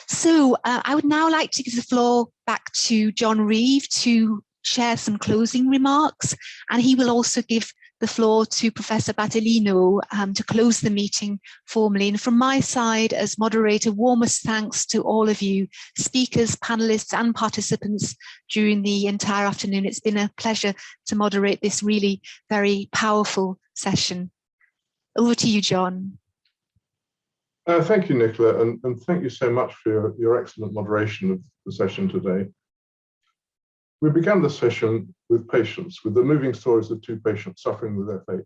So I would now like to give the floor back to John Reeve to share some closing remarks, and he will also give the floor to Professor Battaglino to close the meeting formally. And from my side as moderator, warmest thanks to all of you, speakers, panelists and participants during the entire afternoon. It's been a pleasure to moderate this really very powerful session. Over to you, John. Thank you, Nicola, and thank you so much for your excellent moderation of the session today. We began the session with patients, with the moving stories of two patients suffering with FH,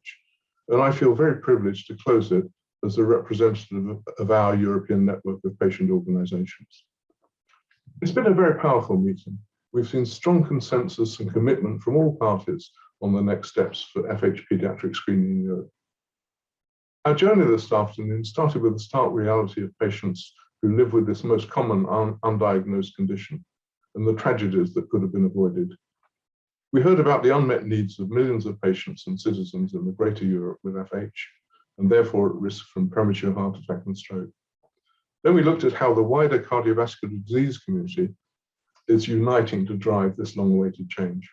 and I feel very privileged to close it as a representative of our European network of patient organisations. It's been a very powerful meeting. We've seen strong consensus and commitment from all parties on the next steps for FH paediatric screening in Europe. Our journey this afternoon started with the stark reality of patients who live with this most common undiagnosed condition and the tragedies that could have been avoided. We heard about the unmet needs of millions of patients and citizens in the greater Europe with FH, and therefore at risk from premature heart attack and stroke. Then we looked at how the wider cardiovascular disease community is uniting to drive this long-awaited change.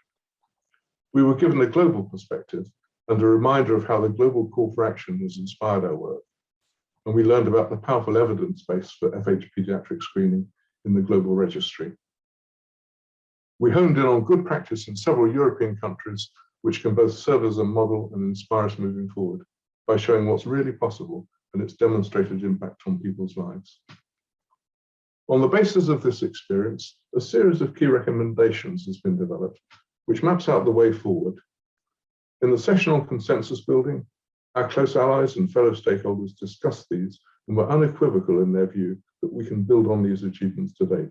We were given a global perspective and a reminder of how the global call for action has inspired our work. And we learned about the powerful evidence base for FH paediatric screening in the global registry. We honed in on good practice in several European countries, which can both serve as a model and inspire us moving forward by showing what's really possible and its demonstrated impact on people's lives. On the basis of this experience, a series of key recommendations has been developed, which maps out the way forward. In the session on consensus building, our close allies and fellow stakeholders discussed these and were unequivocal in their view that we can build on these achievements to date.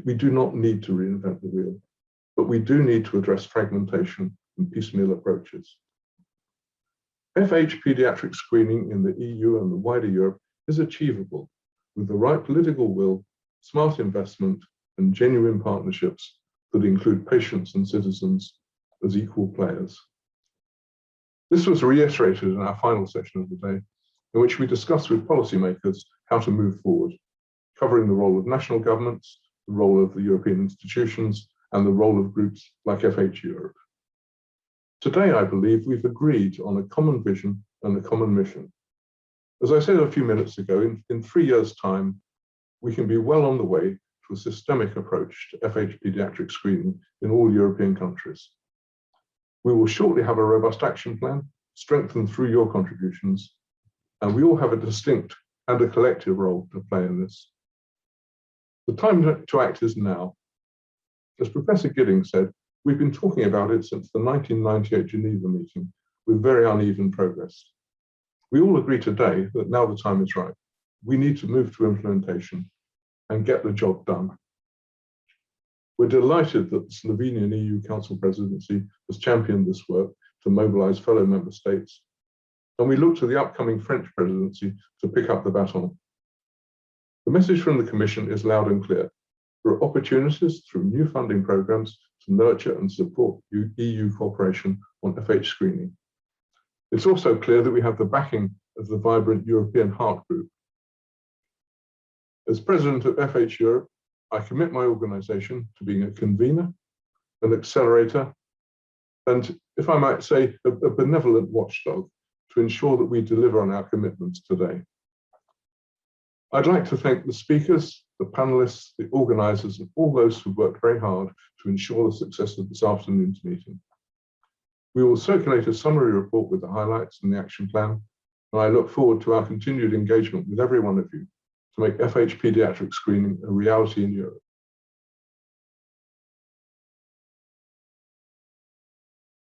We do not need to reinvent the wheel, but we do need to address fragmentation and piecemeal approaches. FH paediatric screening in the EU and the wider Europe is achievable with the right political will, smart investment, and genuine partnerships that include patients and citizens as equal players. This was reiterated in our final session of the day, in which we discussed with policymakers how to move forward, covering the role of national governments, the role of the European institutions, and the role of groups like FH Europe. Today, I believe we've agreed on a common vision and a common mission. As I said a few minutes ago, in 3 years' time, we can be well on the way to a systemic approach to FH paediatric screening in all European countries. We will shortly have a robust action plan, strengthened through your contributions, and we all have a distinct and a collective role to play in this. The time to act is now. As Professor Gidding said, we've been talking about it since the 1998 Geneva meeting with very uneven progress. We all agree today that now the time is right. We need to move to implementation and get the job done. We're delighted that the Slovenian EU Council Presidency has championed this work to mobilize fellow member states, and we look to the upcoming French presidency to pick up the baton. The message from the Commission is loud and clear. There are opportunities through new funding programs to nurture and support EU cooperation on FH screening. It's also clear that we have the backing of the vibrant European Heart Group. As President of FH Europe, I commit my organisation to being a convener, an accelerator, and, if I might say, a benevolent watchdog to ensure that we deliver on our commitments today. I'd like to thank the speakers, the panelists, the organisers, and all those who worked very hard to ensure the success of this afternoon's meeting. We will circulate a summary report with the highlights and the action plan, and I look forward to our continued engagement with every one of you to make FH paediatric screening a reality in Europe.